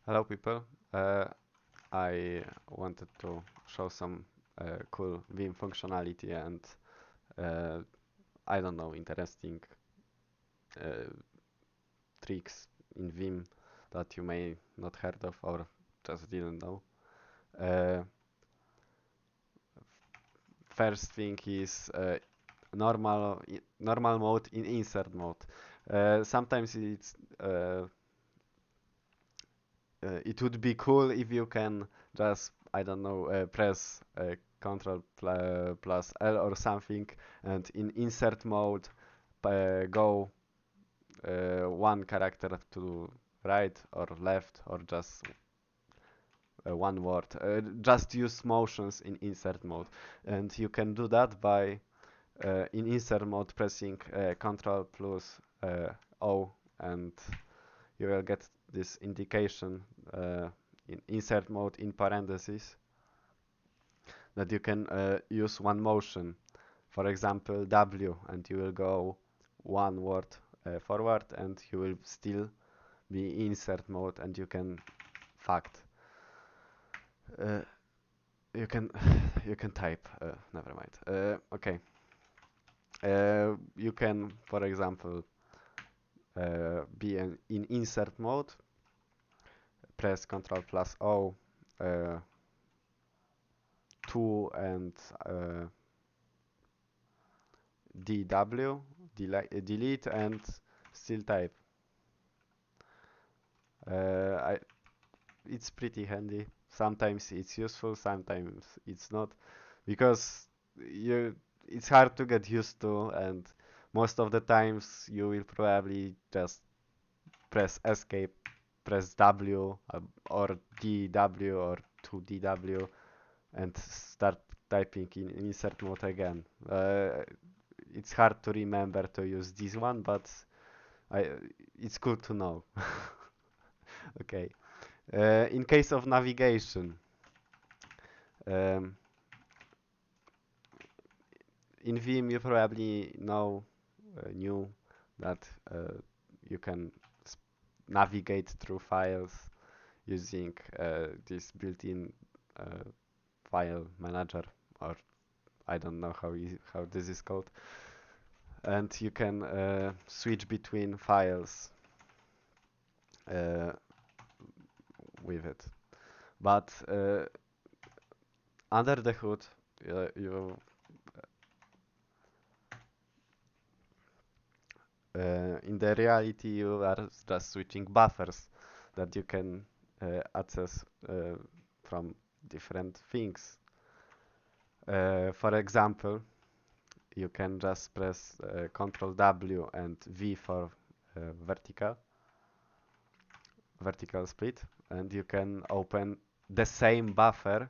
Hello people, I wanted to show some cool VIM functionality and uh, I don't know, interesting uh, tricks in VIM that you may not heard of or just didn't know. Uh, First thing is normal mode in insert mode. Sometimes uh, it would be cool if you can just, I don't know, press Control plus L or something, and in insert mode go one character to right or left, or just one word. Just use motions in insert mode, and you can do that by in insert mode pressing Control plus O, and you will get this indication in insert mode in parentheses that you can use one motion. For example, W, and you will go one word forward, and you will still be insert mode, and you can fact. Uh, you can you can type. Never mind. Okay. You can, for example, be in insert mode. Press Ctrl plus O, 2 and DW, delete, and still type. I, it's pretty handy. Sometimes it's useful, sometimes it's not, because you it's hard to get used to, and most of the times you will probably just press escape, press W or DW or 2DW and start typing in insert mode again. It's hard to remember to use this one, but I, it's good to know. Okay. In case of navigation, um, in Vim you probably knew that you can navigate through files using this built-in uh, file manager, or I don't know how this is called, and you can switch between files uh, with it. But under the hood, you in the reality you are just switching buffers that you can access from different things. For example, you can just press Ctrl W and V for vertical split, and you can open the same buffer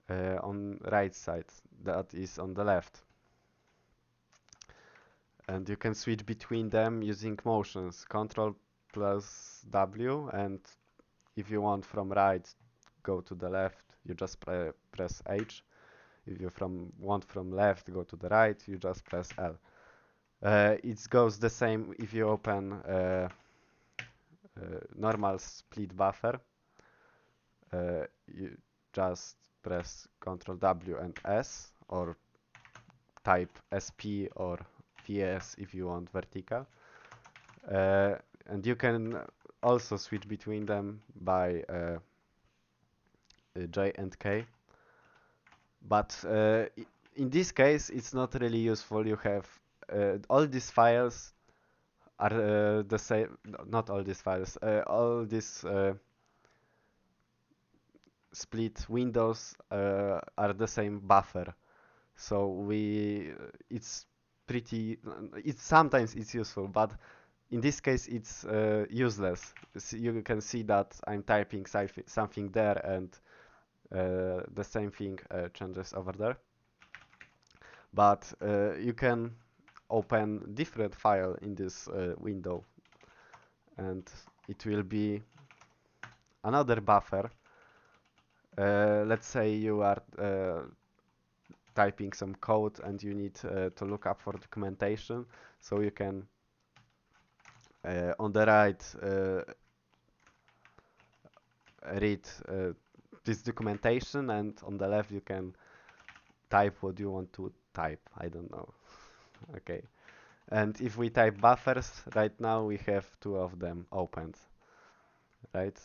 on right side that is on the left, and you can switch between them using motions. Ctrl plus W, and if you want from right go to the left, you just press H. If you want from left go to the right, you just press L. It goes the same if you open normal split buffer. You just press Ctrl W and S, or type SP or VS if you want vertical. And you can also switch between them by J and K. But in this case, it's not really useful. You have all these files are the same. Not all these files. All these split windows are the same buffer. So it's pretty. It's sometimes it's useful, but in this case it's useless. You can see that I'm typing something there, and the same thing changes over there. But you can open different file in this window, and it will be another buffer. Let's say you are typing some code and you need to look up for documentation, so you can on the right read this documentation, and on the left you can type what you want to type. I don't know. Okay. And if we type buffers, right now we have two of them opened, right?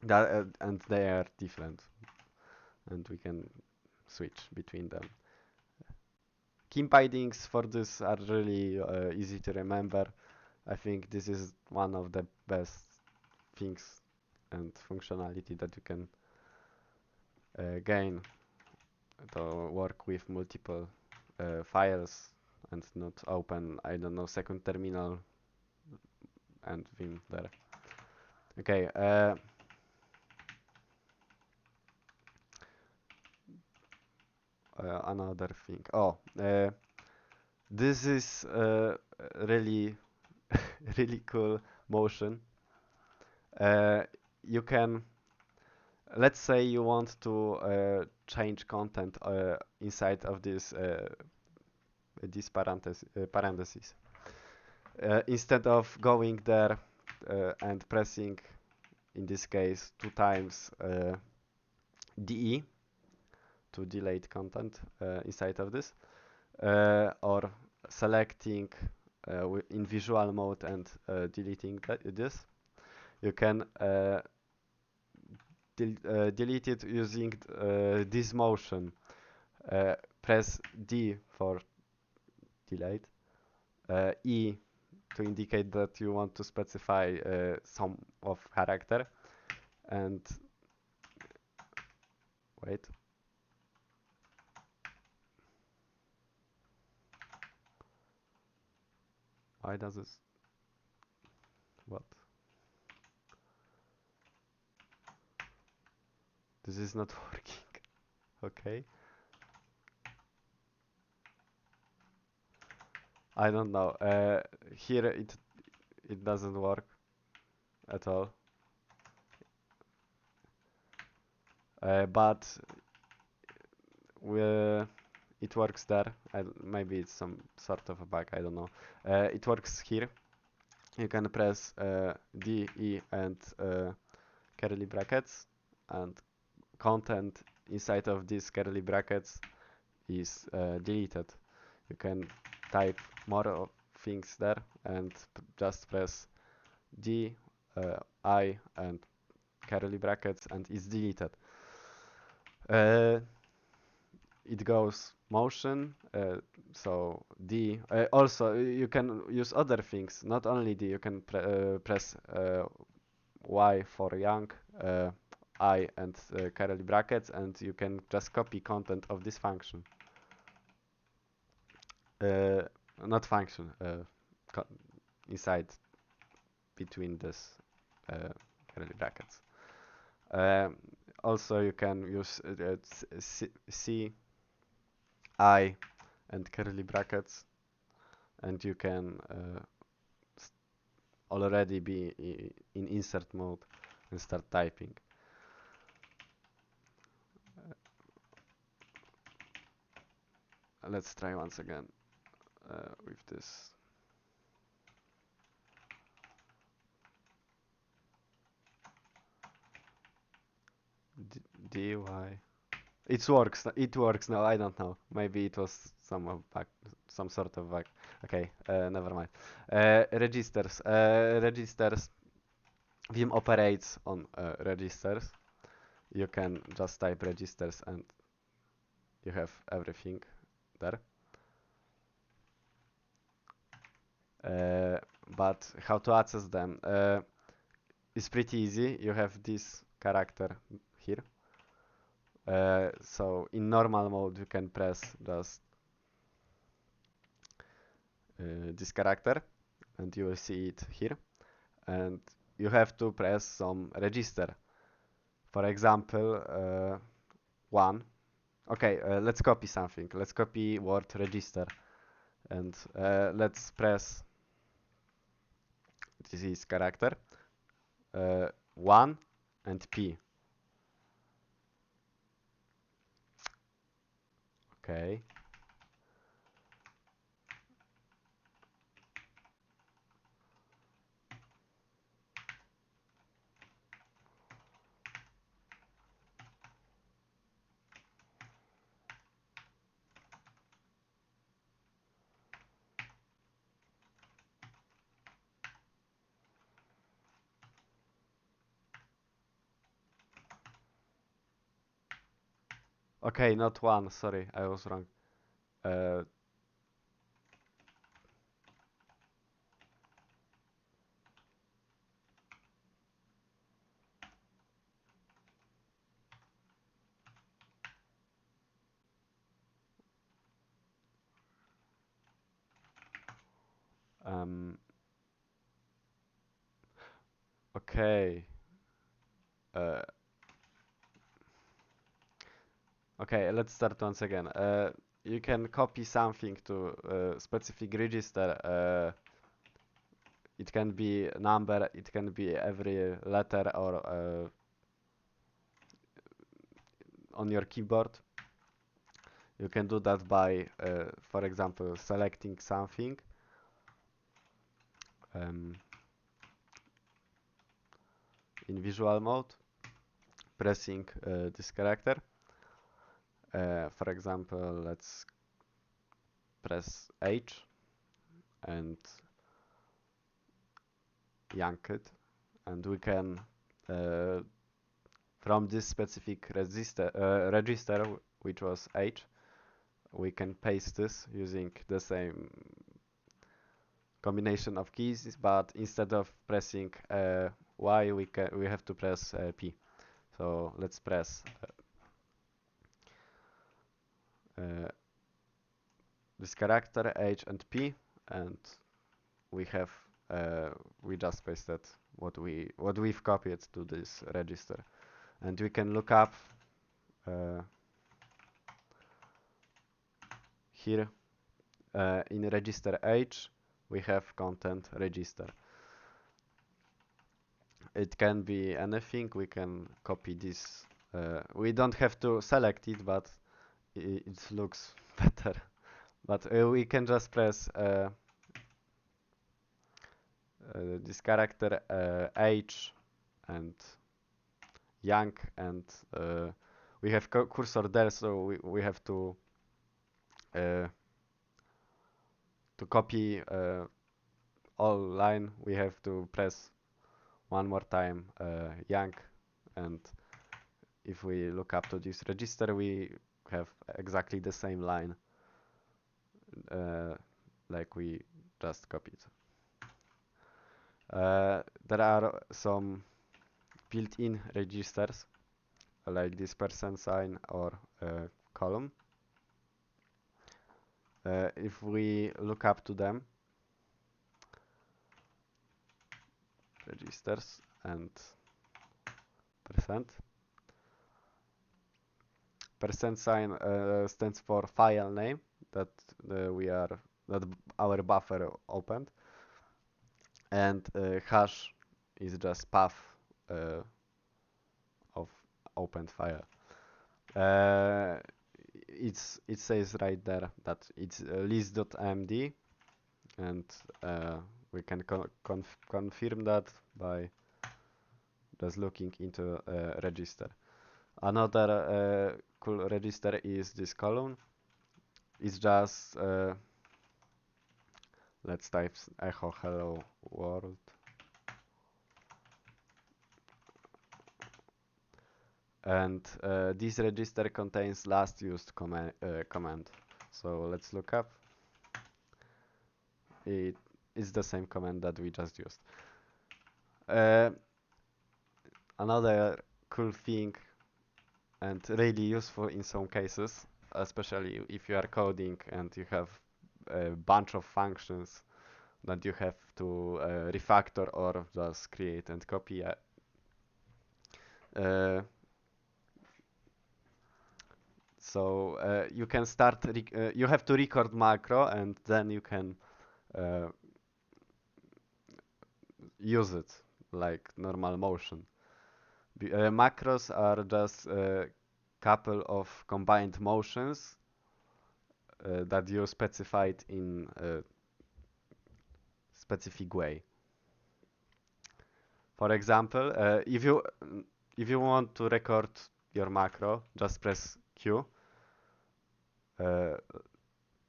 And they are different, and we can switch between them. Key bindings for this are really easy to remember. I think this is one of the best things and functionality that you can gain to work with multiple files and not open, I don't know, second terminal and Vim there. Okay. Another thing. Oh, this is really really cool motion. You can, let's say you want to change content inside of this parentheses. Instead of going there and pressing, in this case, 2 times DE to delete content inside of this, or selecting in visual mode and deleting this, you can delete it using this motion. Press D for delete, E to indicate that you want to specify some of character, and wait. Why does this? What? This is not working. Okay. I don't know. Here it doesn't work at all. But it works there. Maybe it's some sort of a bug. I don't know. It works here. You can press D, E, and curly brackets, and content inside of these curly brackets is deleted. You can type more things there and just press D, I, and curly brackets, and it's deleted. It goes motion, so D. Also, you can use other things, not only D. You can press Y for young, I, and curly brackets, and you can just copy content of this function. Not function, inside between this curly brackets. Also, you can use C, I, and curly brackets, and you can already be in insert mode and start typing. Let's try once again with this. D Y. It works. It works now. I don't know. Maybe it was some sort of bug. Okay, never mind. Registers. Registers. Vim operates on registers. You can just type registers and you have everything there. But how to access them? It's pretty easy. You have this character here. So in normal mode you can press just this character and you will see it here, and you have to press some register. For example, 1. Okay, let's copy something. Let's copy word register, and let's press this is character 1 and P. Okay. Okay, not one. Sorry, I was wrong. Uh, um, okay. Uh, okay, let's start once again. You can copy something to a specific register. It can be a number, it can be every letter or on your keyboard. You can do that by, for example, selecting something. Um, in visual mode, pressing this character. For example, let's press H and yank it, and we can uh, from this specific register, which was H, we can paste this using the same combination of keys, but instead of pressing Y, we have to press P. So let's press uh, this character H and P, and we have we just pasted what we've copied to this register, and we can look up uh, here in register H we have content register. It can be anything. We can copy this. We don't have to select it, but it looks better. But we can just press this character H and yank, and we have cursor there, so we have uh, to copy all line. We have to press one more time yank, and if we look up to this register, we have exactly the same line uh, like we just copied. There are some built-in registers like this percent sign or column. If we look up to them, registers and percent. Percent sign stands for file name that that our buffer opened, and hash is just path uh, of opened file. Uh, it says right there that it's list.md, and we can confirm that by just looking into register. Another cool register is this column. It's just let's type echo hello world, and this register contains last used command. So let's look up. It is the same command that we just used. Uh, Another cool thing and really useful in some cases, especially if you are coding and you have a bunch of functions that you have to refactor or just create and copy. Uh, you can start. You have to record macro, and then you can uh, use it like normal motion. Macros are just a couple of combined motions that you specified in a specific way. For example, if you want to record your macro, just press Q. Uh,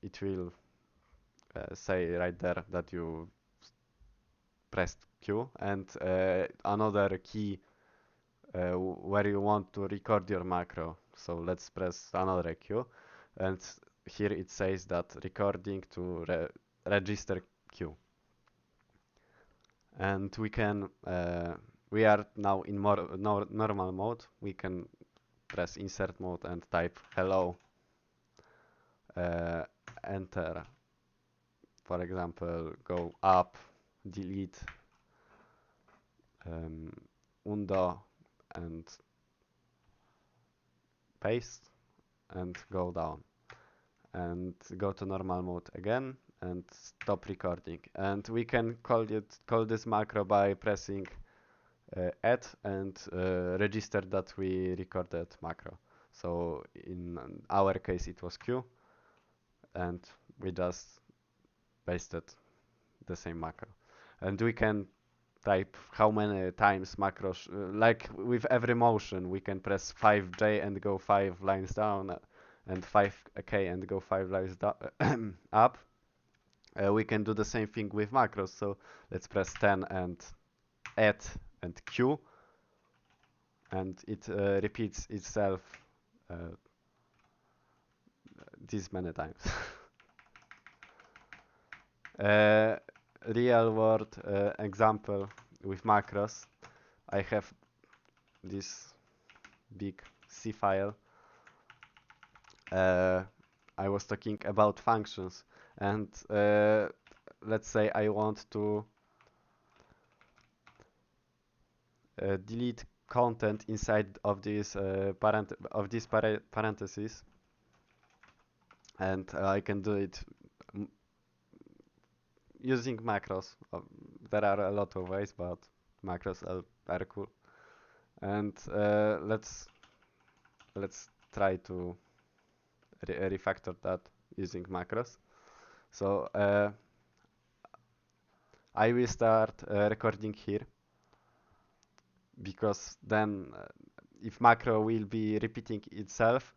it will say right there that you pressed Q, and another key where you want to record your macro. So let's press another Q, and here it says that recording to register Q. And we are now in more normal mode. We can press insert mode and type hello, enter, for example, go up, delete, undo, and paste, and go down. And go to normal mode again, and stop recording. And we can call this macro by pressing add and register that we recorded macro. So in our case it was Q, and we just pasted the same macro. And we can type how many times macros, like with every motion, we can press 5J and go 5 lines down, and 5K and go 5 lines up. We can do the same thing with macros, so let's press 10 and add and Q, and it repeats itself this many times. Real world example with macros. I have this big C file. I was talking about functions, and let's say I want to delete content inside of this parentheses, and I can do it using macros. There are a lot of ways, but macros are cool. And let's try to refactor that using macros. So I will start recording here, because then if macro will be repeating itself,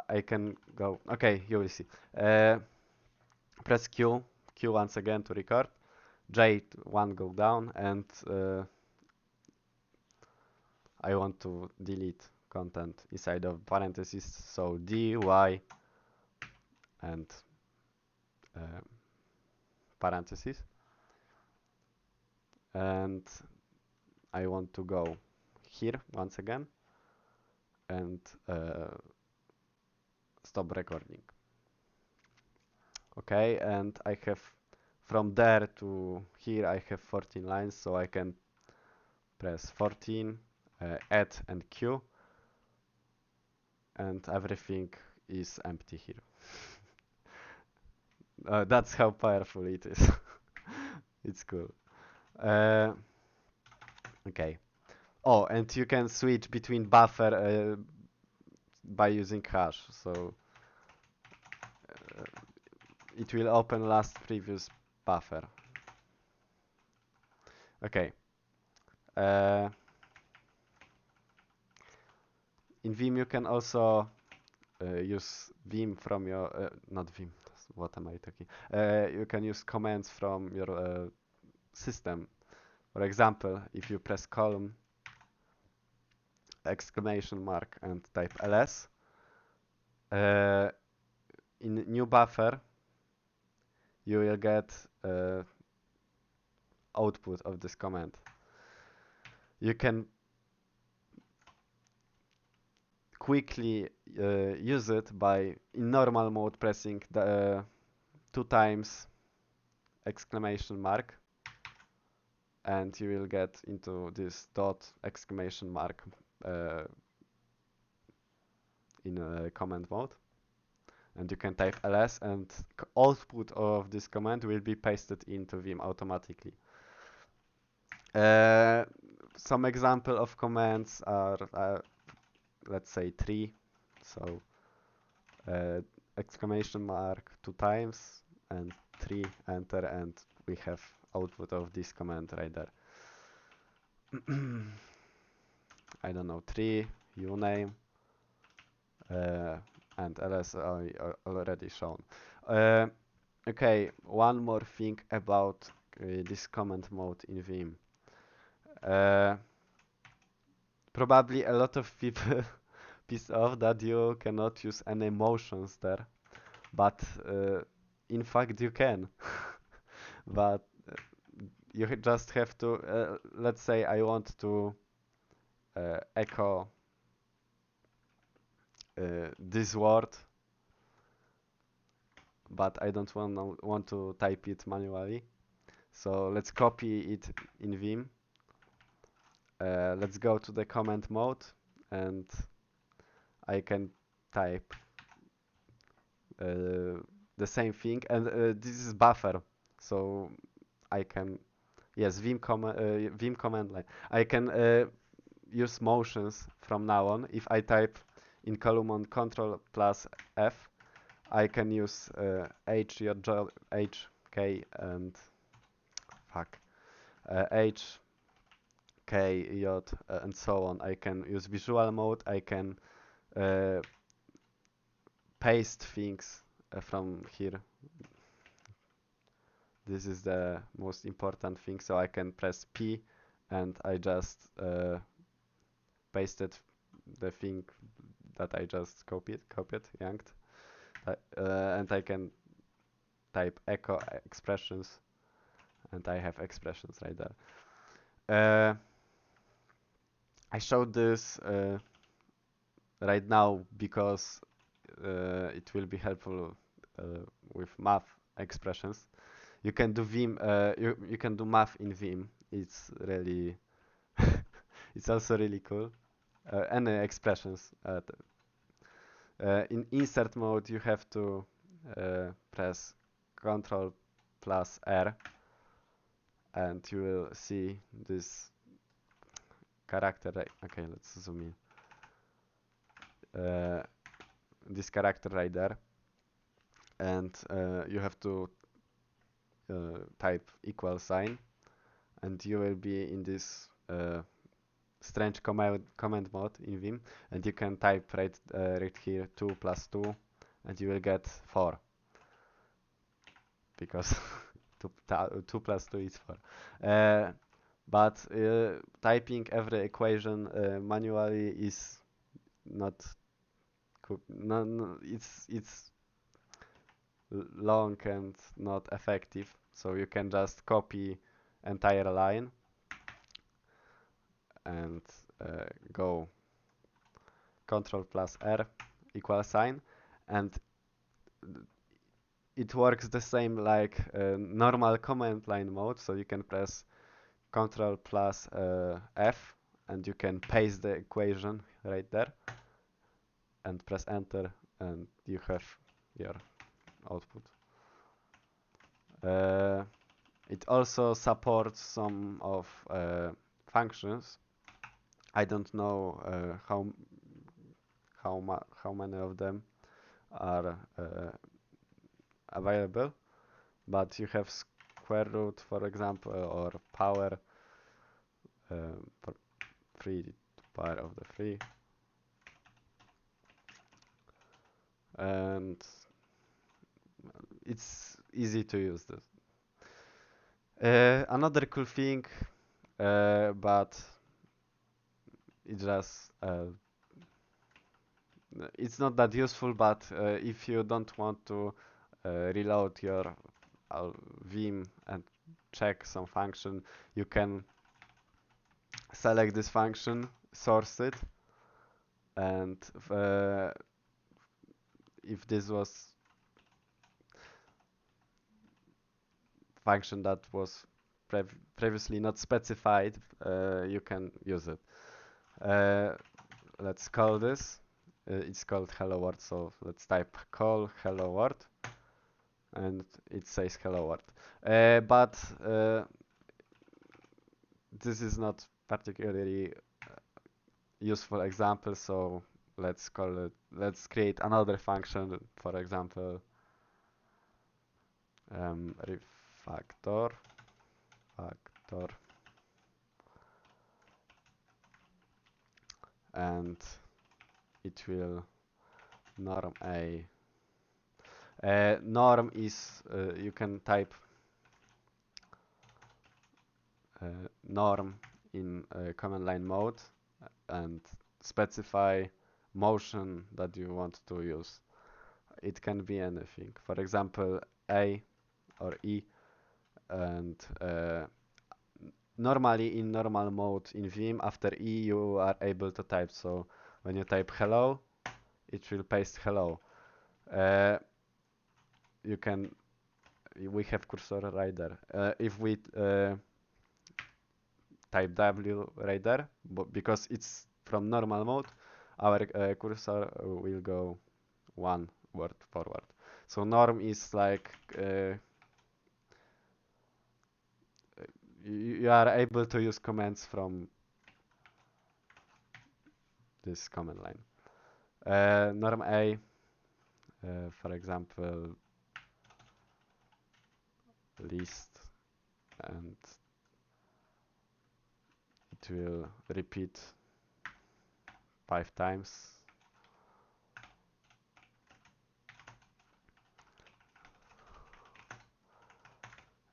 I can go. Okay, you will see. Press Q once again to record. J1 go down, and I want to delete content inside of parentheses, so D, Y, and parentheses. And I want to go here once again and stop recording. Okay, and I have from there to here I have 14 lines, so I can press 14, add and Q, and everything is empty here. That's how powerful it is. It's cool. Okay. Oh, and you can switch between buffer by using hash. So it will open last previous buffer. Okay. In Vim you can also use Vim from your not Vim. What am I talking? You can use commands from your system. For example, if you press column exclamation mark and type ls, in new buffer you will get output of this command. You can quickly use it by in normal mode pressing the 2 times exclamation mark, and you will get into this dot exclamation mark in command mode, and you can type ls, and output of this command will be pasted into Vim automatically. Some example of commands are let's say 3, so exclamation mark 2 times and 3, enter, and we have output of this command right there. I don't know, 3 uname and ls I already shown. Okay, one more thing about this command mode in Vim. Probably a lot of people pissed off that you cannot use any motions there, but in fact you can. But you just have to, let's say I want to echo this word, but I don't want to type it manually. So let's copy it in Vim. Let's go to the command mode, and I can type the same thing, and this is buffer, so I can, yes, Vim command line. I can use motions from now on. If I type in column on Control plus F, I can use H, J, H, K, and fuck, H, K, J, and so on. I can use visual mode. I can uh, paste things from here. This is the most important thing. So I can press P, and I just pasted the thing that I just copied, yanked, and I can type echo expressions, and I have expressions right there. I showed this right now because it will be helpful with math expressions. You can do Vim. You can do math in Vim. It's really it's also really cool. Any expressions. In insert mode, you have to press Ctrl plus R, and you will see this character. Okay, let's zoom in. This character right there, and you have to type equal sign, and you will be in this strange command mode in Vim, and you can type right here 2 plus 2, and you will get 4, because 2 plus 2 is 4. But typing every equation manually is not cool. No, it's long and not effective. So you can just copy entire line and go Control plus R equal sign, and it works the same like normal command line mode. So you can press Control plus F, and you can paste the equation right there, and press enter, and you have your output. It also supports some of functions. I don't know how many of them are available, but you have square root, for example, or power for 3 to the power of the 3, and it's easy to use this. Another cool thing, but it just it's not that useful, but if you don't want to reload your Vim and check some function, you can select this function, source it, and if this was function that was previously not specified, you can use it. Let's call this. It's called hello world, so let's type call hello world, and it says hello world. But this is not particularly useful example, so let's call it. Let's create another function, for example, refactor, factor, and it will norm a. Norm is you can type norm in command line mode, and specify motion that you want to use. It can be anything. For example, A or E, and normally in normal mode in Vim, after E you are able to type. So when you type hello, it will paste hello. Uh, you can we have cursor right there. If we type W right there, because it's from normal mode, our cursor will go one word forward. So norm is like you are able to use commands from this command line. Norm A, for example, list, and it will repeat 5 times.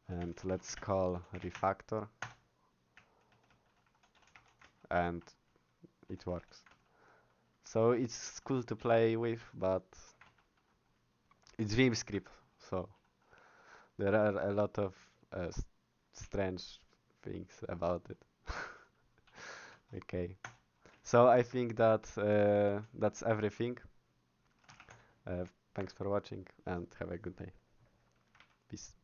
And let's call refactor, and it works. So it's cool to play with, but it's Vim script, so there are a lot of uh, strange things about it. Okay, so I think that that's everything. Uh, Thanks for watching and have a good day. Peace.